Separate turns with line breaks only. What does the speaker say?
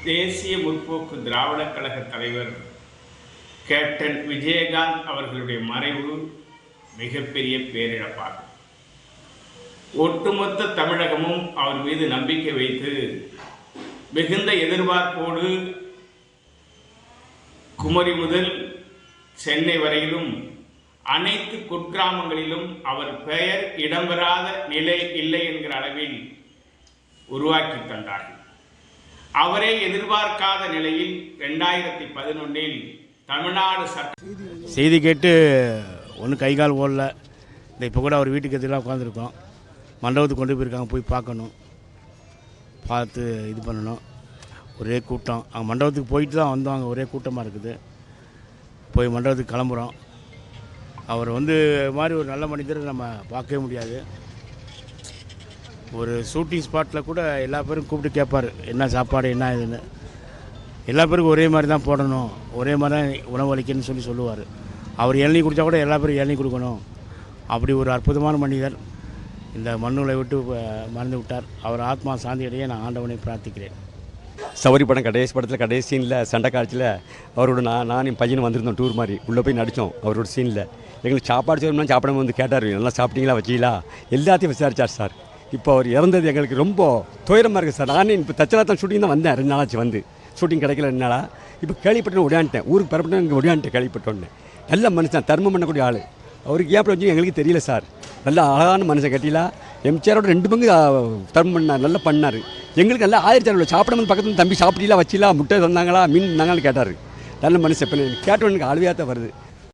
தேசிய முற்போக்கு திராவிடக் கழக தலைவர் கேப்டன் விஜயகாந்த் அவர்களுடைய மறைவு மிகப்பெரிய பேரிழப்பாகும். ஒட்டுமொத்த தமிழகமும் அவர் மீது நம்பிக்கை வைத்து மிகுந்த எதிர்பார்ப்போடு குமரி முதல் சென்னை வரையிலும் அனைத்து குக்கிராமங்களிலும் அவர் பெயர் இடம்பெறாத நிலை இல்லை என்கிற அளவில் உருவாக்கி தந்தார்கள். அவரே எதிர்பார்க்காத நிலையில் 2011 தமிழ்நாடு
செய்தி கேட்டு ஒன்றும் கை கால் ஓடல. இந்த இப்போ கூட அவர் வீட்டுக்கு எதிராக உட்காந்துருக்கோம். மண்டபத்துக்கு கொண்டு போயிருக்காங்க, போய் பார்க்கணும், பார்த்து இது பண்ணணும். ஒரே கூட்டம். அவங்க மண்டபத்துக்கு போயிட்டு தான் வந்தோம். அங்கே ஒரே கூட்டமாக இருக்குது. போய் மண்டபத்துக்கு கிளம்புறோம். அவர் மாதிரி ஒரு நல்ல மனிதரை நம்ம பார்க்கவே முடியாது. ஒரு ஷூட்டிங் ஸ்பாட்டில் கூட எல்லா பேரும் கூப்பிட்டு கேட்பார், என்ன சாப்பாடு என்ன இதுன்னு. எல்லா பேருக்கும் ஒரே மாதிரி தான் போடணும், ஒரே மாதிரி தான் உணவு அளிக்கணும்னு சொல்லுவார். அவர் இளநீ குடித்தா கூட எல்லா பேரும் இளநீ கொடுக்கணும். அப்படி ஒரு அற்புதமான மனிதர் இந்த மண்ணுலை விட்டு மறந்து விட்டார். அவர் ஆத்மா சாந்தியடைய நான் ஆண்டவனை பிரார்த்திக்கிறேன்.
சவரி படம் கடைசி படத்தில் கடைசி சீனில் சண்டை காட்சியில் அவரோட நான் என் பையனும் வந்திருந்தோம். டூர் மாதிரி உள்ளே போய் நடித்தோம். அவரோட சீனில் எங்களுக்கு சாப்பாடு சொல்லணும்னா சாப்பிடாம கேட்டார், நல்லா சாப்பிட்டீங்களா வச்சிங்களா எல்லாத்தையும் விசாரிச்சார் சார். இப்போ அவர் இறந்தது எங்களுக்கு ரொம்ப துயரமாக இருக்குது சார். நானே இப்போ தச்சலாத்தான் ஷூட்டிங் தான் வந்தேன். 2 நாளாச்சு வந்து ஷூட்டிங் கிடைக்கல 2 நாளாக. இப்போ கேள்விப்பட்டேன், ஒடியான்ட்டேன். ஊருக்கு பரப்பிட்டு இங்கே ஒடியான்ட்டேன் கேள்விப்பட்டோன்னே. நல்ல மனுஷன், தர்மம் பண்ணக்கூடிய ஆள். அவருக்கு ஏன் வச்சு எங்களுக்கு தெரியல சார். நல்ல அழகான மனுஷன். கட்டிலா எம்ஜிஆரோட 2 பங்கு தர்மம் பண்ணார், நல்லா பண்ணார். எங்களுக்கு நல்லா ஆயிரத்தி சாப்பிடும் பக்கத்தில் தம்பி சாப்பிட்டீங்களா வச்சிலாம் முட்டை தந்தாங்களா மீன் தந்தாங்கன்னு கேட்டார். நல்ல மனுஷன். இப்போ கேட்டவனுக்கு அழுவையாக தான் வருது.